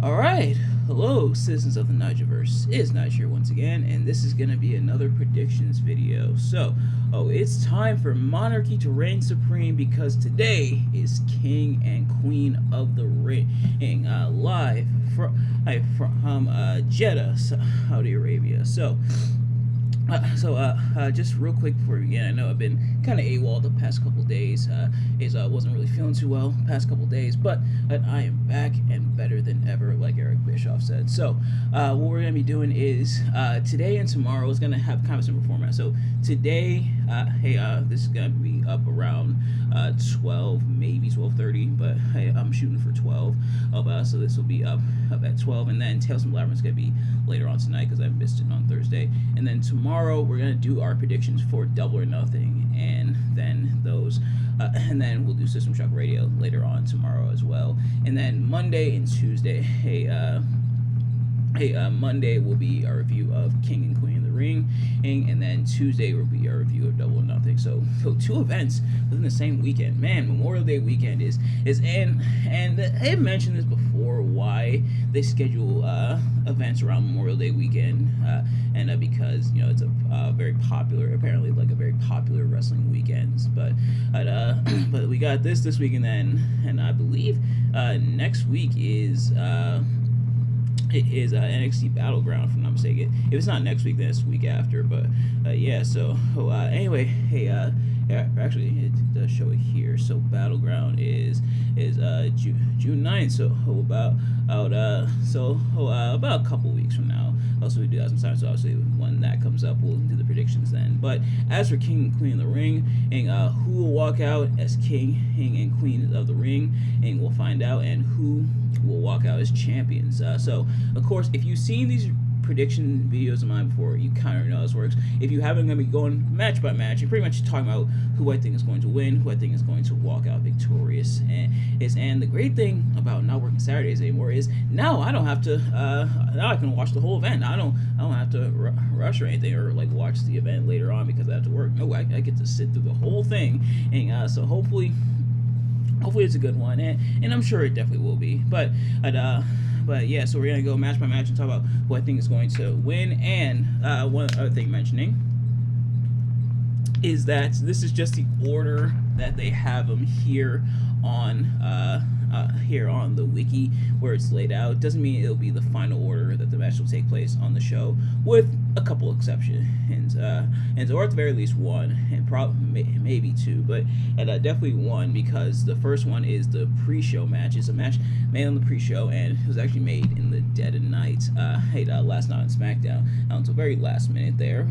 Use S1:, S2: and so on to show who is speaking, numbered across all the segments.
S1: Alright, hello citizens of the Nigelverse. It's Nige here once again, and this is going to be another predictions video. It's time for monarchy to reign supreme because today is King and Queen of the Ring, live from Jeddah, Saudi Arabia. Just real quick before we begin, I know I've been kind of AWOL the past couple days. Wasn't really feeling too well the past couple days, but I am back and better than ever, like Eric Bischoff said. What we're gonna be doing is today and tomorrow is gonna have kind of a simple format. So today, this is gonna be up around 12, maybe 12:30, but hey, I'm shooting for 12. So this will be up at 12, and then Tales from Labyrinth is gonna be later on tonight because I missed it on Thursday, and then tomorrow we're gonna do our predictions for Double or Nothing, and then we'll do System Shock Radio later on tomorrow as well, and then Monday and Tuesday, Monday will be our review of King and Queen of the Ring, and then Tuesday will be our review of Double or Nothing. So two events within the same weekend. Man, Memorial Day weekend is and I have mentioned this before, why they schedule events around Memorial Day weekend, because it's a very popular, apparently like a very popular wrestling weekends. But we got this week, and I believe next week is. It is NXT Battleground, if I'm not mistaken. If it's not next week, then it's the week after. But yeah. Anyway, actually, it does show it here. So Battleground is June 9th. So about a couple weeks from now. Also, we do have some time. So obviously, when that comes up, we'll do the predictions then. But as for King and Queen of the Ring, and who will walk out as King and Queen of the Ring, and we'll find out, and who will walk out as champions. Of course, if you've seen these prediction videos of mine before, you kind of know how this works. If you haven't, going to be going match by match, you're pretty much talking about who I think is going to win, who I think is going to walk out victorious. And the great thing about not working Saturdays anymore is now I don't have to. Now I can watch the whole event. I don't have to rush or anything, or like watch the event later on because I have to work. No, I get to sit through the whole thing, and so hopefully it's a good one, and I'm sure it definitely will be. But yeah, so we're gonna go match by match and talk about who I think is going to win. And one other thing mentioning is that this is just the order that they have them here on the wiki where it's laid out. Doesn't mean it'll be the final order that the match will take place on the show, with a couple exceptions, or at the very least one, and probably maybe two, but definitely one, because the first one is the pre-show match. It's a match made on the pre-show, and it was actually made in the dead of night, last night on SmackDown, until very last minute there.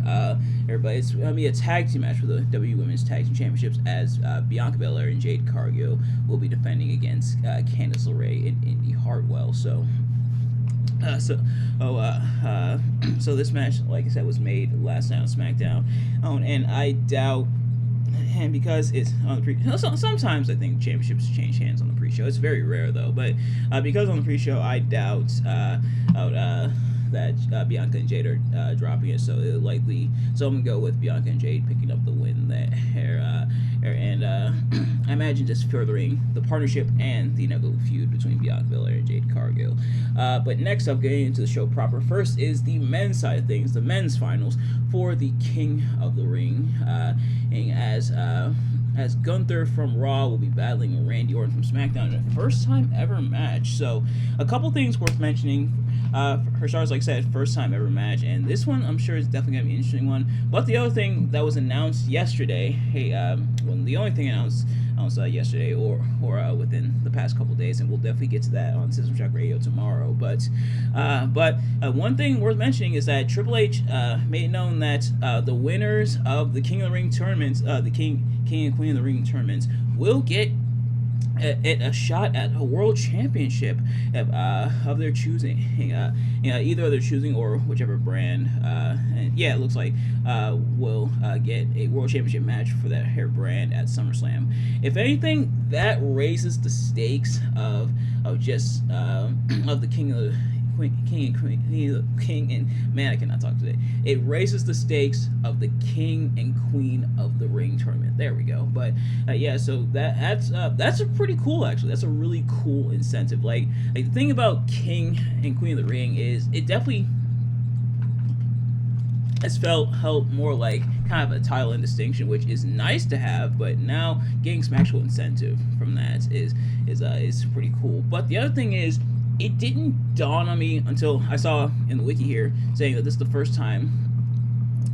S1: It's gonna be a tag team match for the WWE Women's Tag Team Championships, as Bianca Belair and Jade Cargill will be defending against Candice LeRae and Indy Hartwell. So this match, like I said, was made last night on SmackDown, and I doubt, and because it's on the pre, sometimes I think championships change hands on the pre-show. It's very rare though, but because on the pre-show, I doubt that Bianca and Jade are dropping it. So I'm gonna go with Bianca and Jade picking up the win there, and I imagine just furthering the partnership and the inevitable feud between Bianca Belair and Jade Cargill. But next up, getting into the show proper, first is the men's side of things, the men's finals for the King of the Ring, and as Gunther from Raw will be battling Randy Orton from SmackDown in a first time ever match. So a couple things worth mentioning. For starters, like I said, first time ever match, and this one I'm sure is definitely gonna be an interesting one. But the other thing that was announced yesterday, the only thing announced yesterday or within the past couple days, and we'll definitely get to that on System Shock Radio tomorrow. But one thing worth mentioning is that Triple H made it known that the winners of the King of the Ring tournaments, the King and Queen of the Ring tournaments, will get a shot at a world championship of their choosing, either of their choosing or whichever brand. And yeah, it looks like will get a world championship match for that hair brand at SummerSlam. If anything, that raises the stakes of the King and man, I cannot talk today. It raises the stakes of the King and Queen of the Ring tournament. There we go. But yeah, so that's a pretty cool actually. That's a really cool incentive. Like the thing about King and Queen of the Ring is it definitely it's felt more like kind of a title and distinction, which is nice to have. But now getting some actual incentive from that is pretty cool. But the other thing is, it didn't dawn on me until I saw in the wiki here saying that this is the first time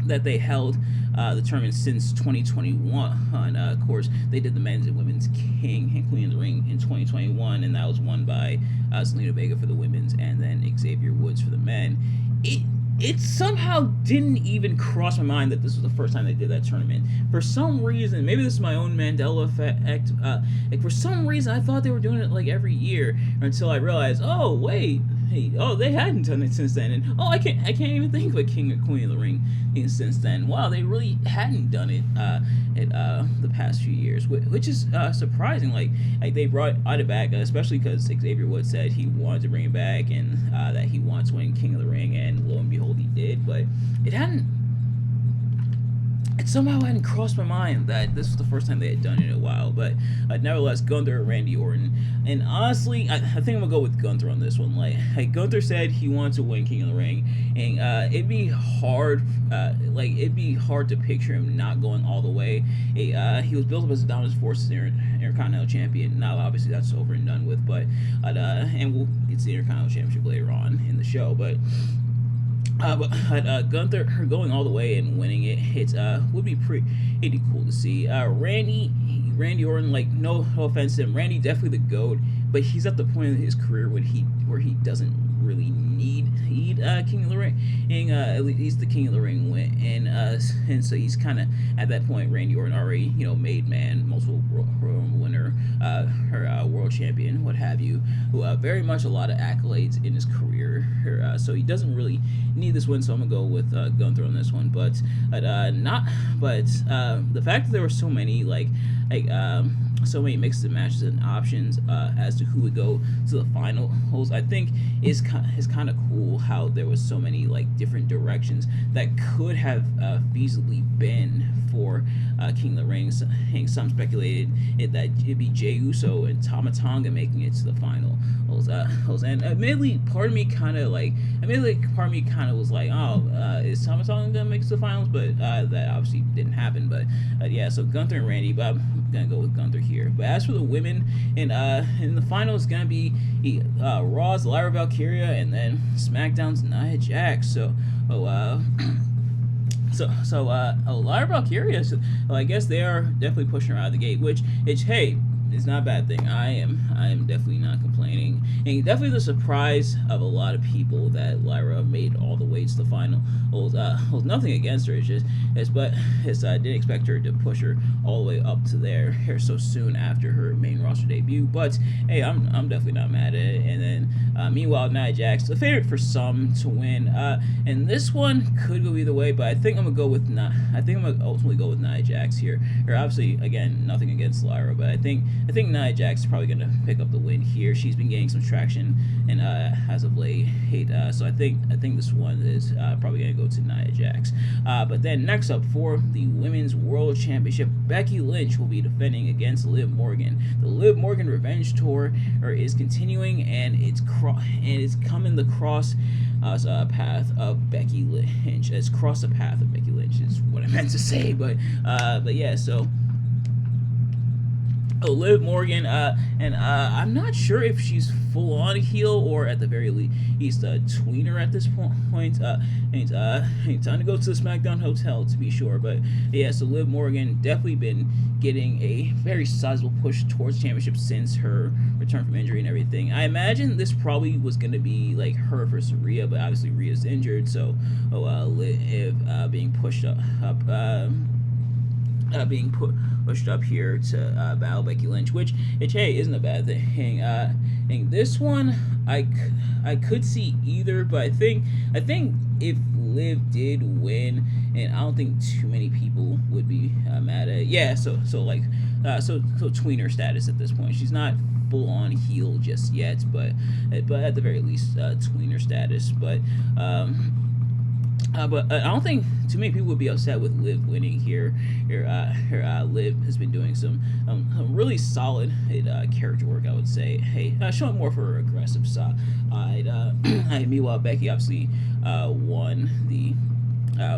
S1: that they held the tournament since 2021. Of course, they did the men's and women's King and Queen of the Ring in 2021, and that was won by Selena Vega for the women's, and then Xavier Woods for the men. It somehow didn't even cross my mind that this was the first time they did that tournament. For some reason, maybe this is my own Mandela effect. Like for some reason, I thought they were doing it like every year until I realized, oh wait, they hadn't done it since then. And I can't even think of a King or Queen of the Ring since then. Wow, they really hadn't done it in the past few years, which is surprising. Like they brought it back, especially because Xavier Woods said he wanted to bring it back and that he wants to win King of the Ring, and lo and behold, he did. But it somehow hadn't crossed my mind that this was the first time they had done it in a while. But nevertheless, Gunther and Randy Orton. And honestly, I think I'm going to go with Gunther on this one. Like Gunther said he wanted to win King of the Ring. And it'd be hard to picture him not going all the way. He was built up as a dominant force as Intercontinental Champion. Now, obviously, that's over and done with. But and we'll get to the Intercontinental Championship later on in the show. But Gunther going all the way and winning it would be pretty cool to see. Randy Orton, like no offense to him, Randy definitely the GOAT, but he's at the point in his career where he doesn't really need King of the Ring, and at least he's the King of the Ring win, and so he's kind of at that point. Randy Orton already made man, multiple winner, world champion, what have you, who very much a lot of accolades in his career, so he doesn't really need this win. So I'm gonna go with Gunther on this one, but the fact that there were so many so many mixes and matches and options as to who would go to the finals, I think is kind of cool. How there was so many different directions that could have feasibly been for King of the Ring. Some speculated that it'd be Jey Uso and Tama Tonga making it to the finals. And admittedly, part of me kind of was like, is Tama Tonga gonna make it to the finals? But that obviously didn't happen. But yeah, so Gunther and Randy, but I'm gonna go with Gunther here. But as for the women, in the final, it's gonna be Raw's Lyra Valkyria and then SmackDown's Nia Jax. So Lyra Valkyria, I guess they are definitely pushing her out of the gate, which hey, it's not a bad thing. I am definitely not complaining, and definitely the surprise of a lot of people that Lyra made all the way to the final. Nothing against her, I didn't expect her to push her all the way up to there so soon after her main roster debut. But hey, I'm definitely not mad at it. And then meanwhile, Nia Jax, the favorite for some to win, and this one could go either way, but I think I'm gonna ultimately go with Nia Jax here. Or obviously, again, nothing against Lyra, but I think Nia Jax is probably gonna pick up the win here. She's been gaining some traction and as of late, so I think this one is probably gonna go to Nia Jax. But then next up for the Women's World Championship, Becky Lynch will be defending against Liv Morgan. The Liv Morgan Revenge Tour is continuing, and it's coming the cross path of Becky Lynch. It's cross the path of Becky Lynch is what I meant to say. But yeah, so. Liv Morgan, and I'm not sure if she's full on heel or at the very least a tweener at this point. Ain't time to go to the SmackDown Hotel to be sure. But yeah, so Liv Morgan definitely been getting a very sizable push towards championship since her return from injury and everything. I imagine this probably was going to be her versus Rhea, but obviously Rhea's injured, so Liv being pushed up. Being pushed up here to battle Becky Lynch, which hey, isn't a bad thing. And this one I could see either, but I think if Liv did win, and I don't think too many people would be mad at it. Yeah, so tweener status at this point. She's not full on heel just yet, but at the very least, tweener status. But I don't think too many people would be upset with Liv winning here. Liv has been doing some really solid character work, I would say. Hey, showing more for her aggressive side. Meanwhile, Becky obviously won the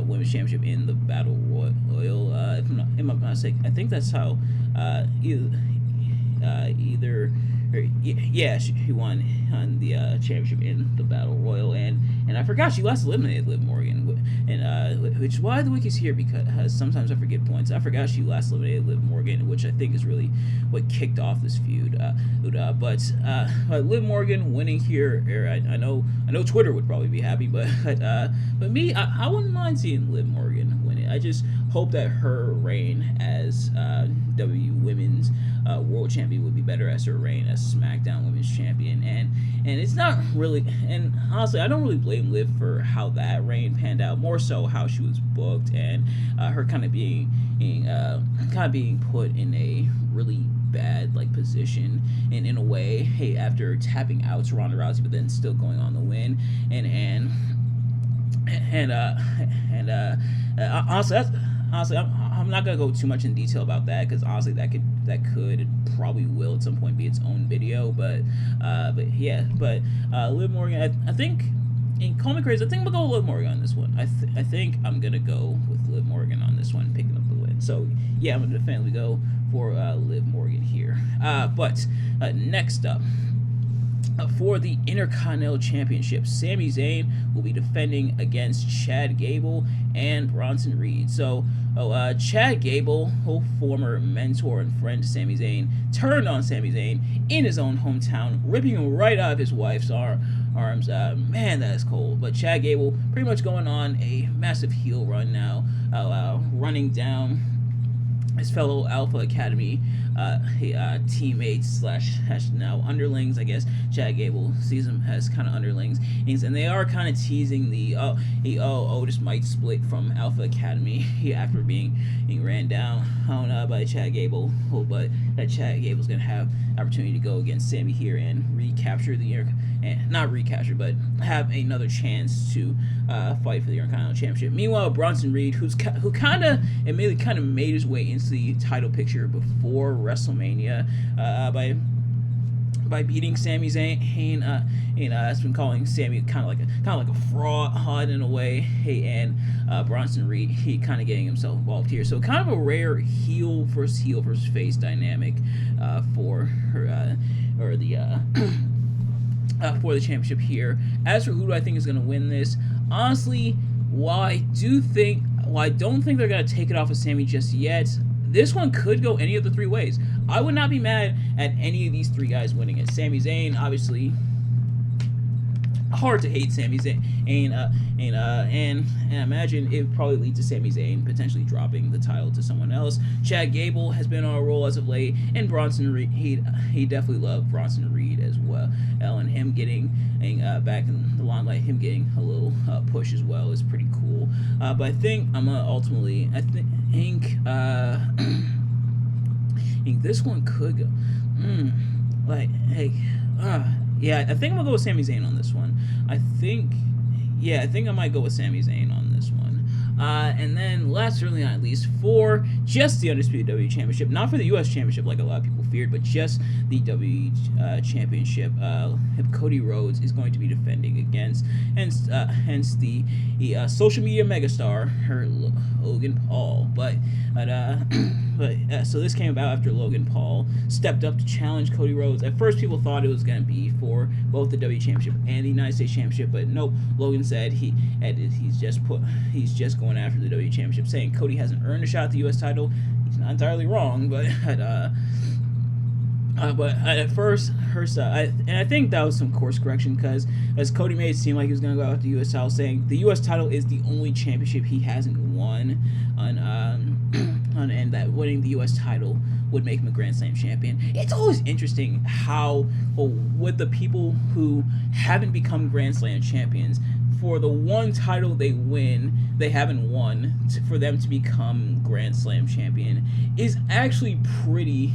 S1: women's championship in the Battle Royal. If I'm not mistaken, I think that's how she won on the championship in the Battle Royal, and I forgot she last eliminated Liv Morgan, and which is why the wiki's here, because sometimes I forget points. I forgot she last eliminated Liv Morgan, which I think is really what kicked off this feud. But Liv Morgan winning here, I know Twitter would probably be happy, but me, I wouldn't mind seeing Liv Morgan win it. I just hope that her reign as WWE Women's World Champion would be better as her reign as SmackDown Women's Champion, and it's not really, and honestly, I don't really blame Liv for how that reign panned out. More so how she was booked, and her kind of being put in a really bad position, and in a way, hey, after tapping out to Ronda Rousey, but then still going on the win, and honestly, I'm not gonna go too much in detail about that, because honestly, that could probably will at some point be its own video. But Liv Morgan, I think, and call me crazy, I think I'm gonna go with Liv Morgan on this one. I think I'm gonna go with Liv Morgan on this one, picking up the win. So yeah, I'm gonna definitely go for Liv Morgan here. But next up, for the Intercontinental Championship, Sami Zayn will be defending against Chad Gable and Bronson Reed. So, Chad Gable, former mentor and friend to Sami Zayn, turned on Sami Zayn in his own hometown, ripping him right out of his wife's arms. Man, that is cold. But Chad Gable pretty much going on a massive heel run now, running down his fellow Alpha Academy teammates / now underlings. I guess Chad Gable sees them as kind of underlings, and they are kind of teasing the Otis might split from Alpha Academy after being ran down by Chad Gable. But that Chad Gable's gonna have opportunity to go against Sami here and recapture not recapture, but have another chance to fight for the Intercontinental Championship. Meanwhile, Bronson Reed, who kind of made his way into the title picture before WrestleMania by beating Sami Zayn, and has been calling Sami kind of like a fraud in a way. Hey, and Bronson Reed, he kind of getting himself involved here. So kind of a rare heel versus face dynamic for the championship here. As for who do I think is going to win this, honestly, while I don't think they're going to take it off of Sami just yet, this one could go any of the three ways. I would not be mad at any of these three guys winning it. Sami Zayn, obviously, hard to hate Sami Zayn, and imagine it would probably lead to Sami Zayn potentially dropping the title to someone else. Chad Gable has been on a roll as of late, and Bronson Reed, he definitely loved Bronson Reed as well, and him getting back in the limelight, him getting a little push as well is pretty cool. But I think I'm gonna ultimately, I think this one could go. Yeah, I think I'm gonna go with Sami Zayn on this one. I think I might go with Sami Zayn on this one. And then last, certainly not least, for just the Undisputed WWE Championship, not for the U.S. Championship like a lot of people feared, but just the WWE Championship, Cody Rhodes is going to be defending against, hence the social media megastar, Logan Paul. But so this came about after Logan Paul stepped up to challenge Cody Rhodes. At first, people thought it was going to be for both the WWE Championship and the United States Championship, but nope. Logan said he's just going after the WWE Championship, saying Cody hasn't earned a shot at the U.S. title. He's not entirely wrong, but at first, and I think that was some course correction, because as Cody made it seem like he was going to go out the U.S. title, saying the U.S. title is the only championship he hasn't won, and that winning the U.S. title would make him a Grand Slam champion. It's always interesting how, well, with the people who haven't become Grand Slam champions, for the one title they win, they haven't won, for them to become Grand Slam champion is actually pretty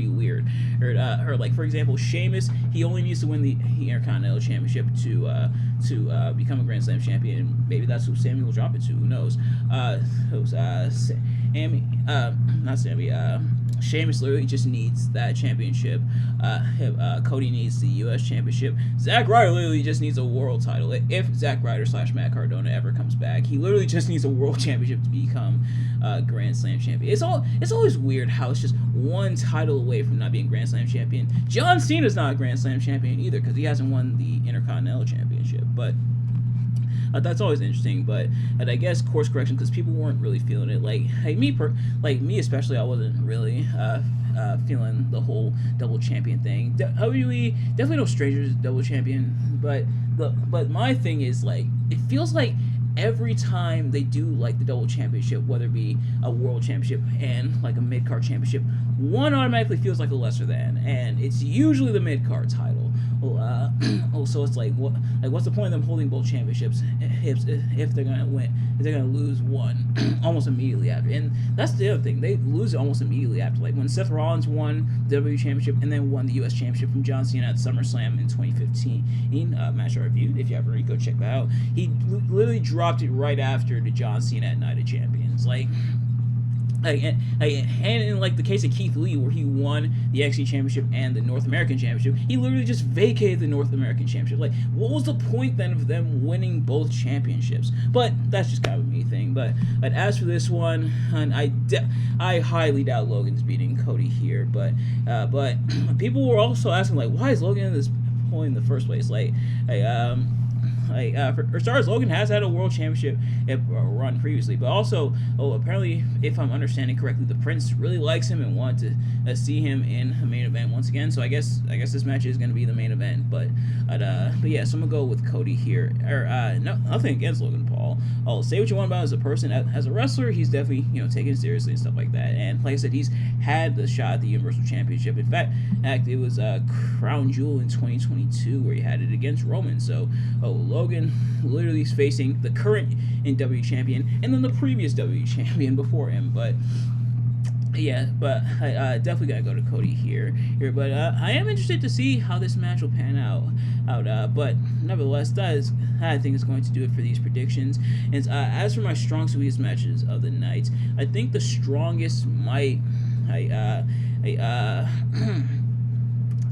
S1: weird. Or like, for example, Sheamus, he only needs to win the Intercontinental Championship to become a Grand Slam champion. Maybe that's who Sammy will drop it to. Who knows? Sheamus literally just needs that championship. Cody needs the U.S. championship. Zack Ryder literally just needs a world title. If Zack Ryder / Matt Cardona ever comes back, he literally just needs a world championship to become Grand Slam champion. It's always weird how it's just one title away from not being Grand Slam champion. John Cena's not a Grand Slam champion either because he hasn't won the Intercontinental Championship. But that's always interesting, but I guess course correction because people weren't really feeling it. Like me especially, I wasn't really feeling the whole double champion thing. WWE definitely no strangers double champion, but my thing is like it feels like every time they do like the double championship, whether it be a world championship and like a mid card championship, one automatically feels like a lesser than, and it's usually the mid card title. So it's like what's the point of them holding both championships if they're gonna win, if they're gonna lose one almost immediately after? And that's the other thing, they lose it almost immediately after. Like when Seth Rollins won the WWE Championship and then won the U.S. Championship from John Cena at SummerSlam in 2015 match I reviewed. If you haven't already, go check that out. He literally dropped it right after the John Cena at Night of Champions. And in like the case of Keith Lee, where he won the NXT Championship and the North American Championship, he literally just vacated the North American Championship. Like, what was the point then of them winning both championships? But that's just kind of a me thing. But as for this one, I highly doubt Logan's beating Cody here. But people were also asking like, why is Logan in this point in the first place? For starters, Logan has had a world championship run previously, but also, apparently, if I'm understanding correctly, the Prince really likes him and wanted to see him in a main event once again. So I guess this match is going to be the main event. But yeah, so I'm gonna go with Cody here. Nothing against Logan Paul. I'll say what you want about him as a person. As a wrestler, he's definitely taken seriously and stuff like that. And like I said, he's had the shot at the Universal Championship. In fact, it was a crown jewel in 2022 where he had it against Roman. So Logan literally is facing the current WWE champion and then the previous WWE champion before him. But yeah, but I definitely gotta go to Cody here. But I am interested to see how this match will pan out. But nevertheless, I think is going to do it for these predictions. And as for my strong sweetest matches of the night, I think the strongest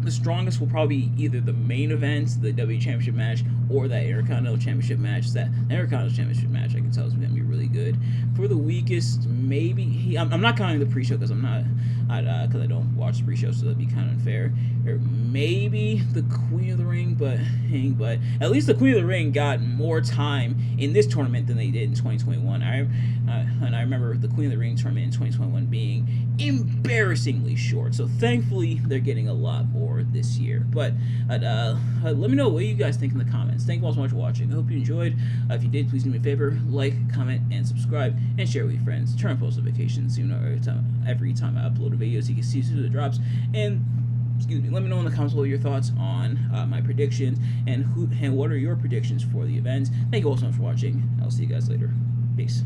S1: the strongest will probably be either the main event, the WWE Championship match, or that Intercontinental Championship match. That Intercontinental Championship match, I can tell, is going to be really good. For the weakest, maybe I'm not counting the pre-show because because I don't watch the pre-show, so that'd be kind of unfair. Or maybe the Queen of the Ring, but at least the Queen of the Ring got more time in this tournament than they did in 2021. And I remember the Queen of the Ring tournament in 2021 being embarrassingly short. So thankfully, they're getting a lot more this year. But let me know what you guys think in the comments. Thank you all so much for watching. I hope you enjoyed. If you did, please do me a favor, like, comment, and subscribe, and share with your friends. Turn on post notifications so you know every time I upload a video so you can see as soon as it drops. And let me know in the comments below your thoughts on my predictions and what are your predictions for the events. Thank you all so much for watching. I'll see you guys later. Peace.